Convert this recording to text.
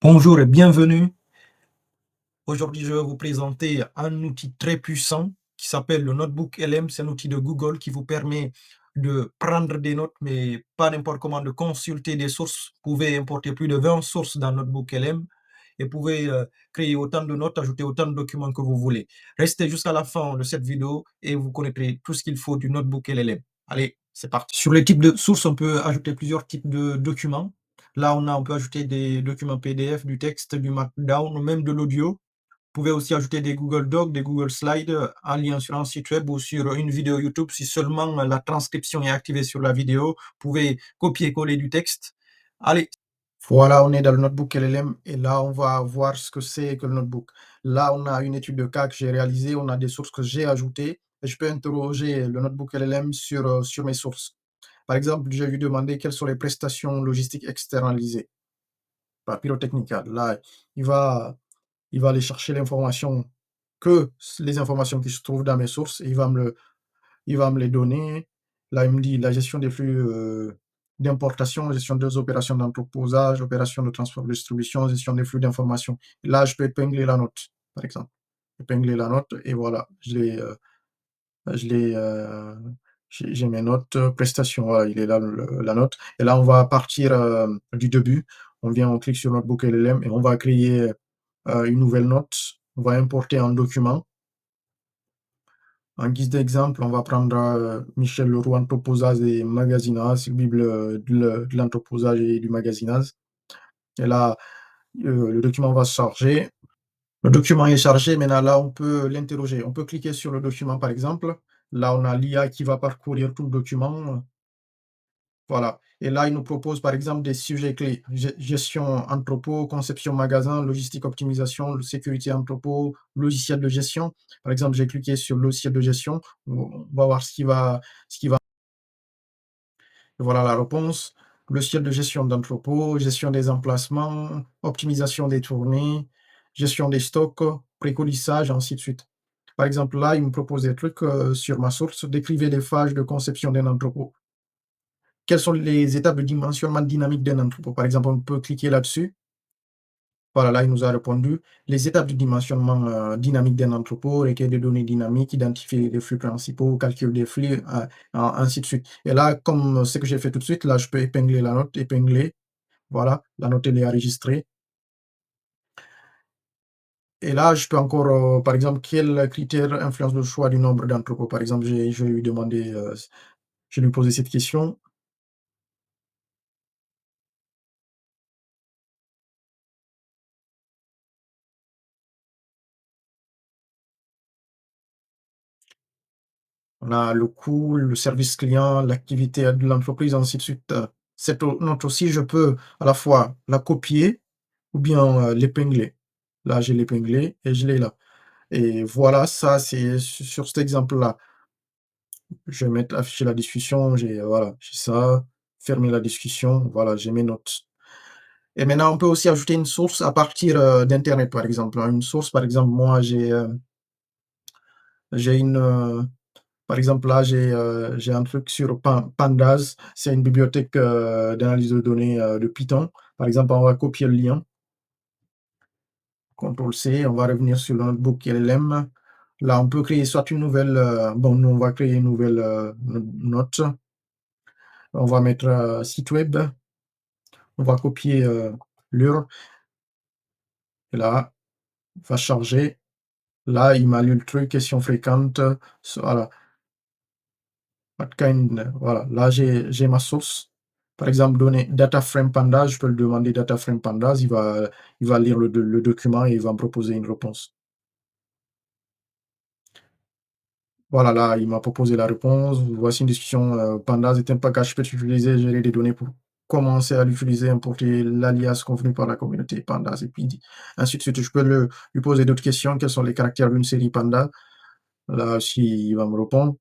Bonjour et bienvenue. Aujourd'hui, je vais vous présenter un outil très puissant qui s'appelle le Notebook LM. C'est un outil de Google qui vous permet de prendre des notes, mais pas n'importe comment, de consulter des sources. Vous pouvez importer plus de 20 sources dans Notebook LM et pouvez créer autant de notes, ajouter autant de documents que vous voulez. Restez jusqu'à la fin de cette vidéo et vous connaîtrez tout ce qu'il faut du Notebook LLM. Allez, c'est parti. Sur les types de sources, on peut ajouter plusieurs types de documents. Là, on peut ajouter des documents PDF, du texte, du Markdown, ou même de l'audio. Vous pouvez aussi ajouter des Google Docs, des Google Slides, en lien sur un site web ou sur une vidéo YouTube. Si seulement la transcription est activée sur la vidéo, vous pouvez copier-coller du texte. Allez, voilà, on est dans le Notebook LLM et là, on va voir ce que c'est que le Notebook. Là, on a une étude de cas que j'ai réalisée, on a des sources que j'ai ajoutées et je peux interroger le Notebook LLM sur mes sources. Par exemple, je vais lui demander quelles sont les prestations logistiques externalisées par Pyrotechnica. Là, il va, il va aller chercher l'information les informations qui se trouvent dans mes sources et il va me les donner. Là, il me dit la gestion des flux d'importation, gestion des opérations d'entreposage, opérations de transport de distribution, gestion des flux d'informations. Là, je peux épingler la note, par exemple. Épingler la note et voilà, je l'ai, j'ai mes notes, prestations, voilà, il est là la note et là, on va partir, du début. On clique sur Notebook LLM et on va créer, une nouvelle note. On va importer un document. En guise d'exemple, on va prendre, Michel Leroux, entreposage et magasinage, bible, de l'entreposage et du magasinage et là, le document va se charger. Le document est chargé, maintenant là, on peut l'interroger. On peut cliquer sur le document, par exemple. Là, on a l'IA qui va parcourir tout le document, voilà et là, il nous propose, par exemple, des sujets clés: gestion entrepôt, conception magasin, logistique optimisation, sécurité entrepôt, logiciel de gestion. Par exemple, j'ai cliqué sur logiciel de gestion. On va voir ce qui va voilà la réponse. Logiciel de gestion d'entrepôt, gestion des emplacements, optimisation des tournées, gestion des stocks, préconisage, ainsi de suite. Par exemple, là, il me propose des trucs, sur ma source: décrivez les phases de conception d'un entrepôt. Quelles sont les étapes de dimensionnement dynamique d'un entrepôt? Par exemple, on peut cliquer là-dessus. Voilà, là, il nous a répondu. Les étapes de dimensionnement dynamique d'un entrepôt: recueil de données dynamiques, identifier les flux principaux, calcul des flux, ainsi de suite. Et là, comme ce que j'ai fait tout de suite, là, je peux épingler la note, épingler. Voilà, la note, elle est enregistrée. Et là, je peux encore, par exemple, quels critères influencent le choix du nombre d'entrepôts? Par exemple, je vais lui demander, je vais lui poser cette question. On a le coût, le service client, l'activité de l'entreprise, ainsi de suite. Cette note aussi, je peux à la fois la copier ou bien, l'épingler. Là, j'ai l'épinglé et je l'ai là et voilà, ça, c'est sur cet exemple-là. Je vais mettre afficher la discussion, voilà, j'ai ça, fermer la discussion, voilà, j'ai mes notes et maintenant on peut aussi ajouter une source à partir, d'internet, par exemple, hein. Une source, par exemple, moi, j'ai une, par exemple, là, j'ai un truc sur Pandas, c'est une bibliothèque, d'analyse de données, de Python. Par exemple, on va copier le lien, CTRL-C, on va revenir sur le notebook LLM. Là, on peut créer soit une nouvelle, bon, nous, on va créer une nouvelle, note. On va mettre, site web, on va copier, l'URL et là, il va charger. Là, il m'a lu le truc, question fréquente, voilà. What kind, voilà, là j'ai ma source. Par exemple, donner data frame pandas, je peux le demander data frame pandas, il va lire le document et il va me proposer une réponse. Voilà, là, il m'a proposé la réponse. Voici une discussion, pandas est un package peut être utilisé à gérer des données pour commencer à l'utiliser, importer l'alias convenu par la communauté pandas et puis ainsi de suite. Je peux lui poser d'autres questions. Quels sont les caractères d'une série panda? Là aussi, il va me répondre.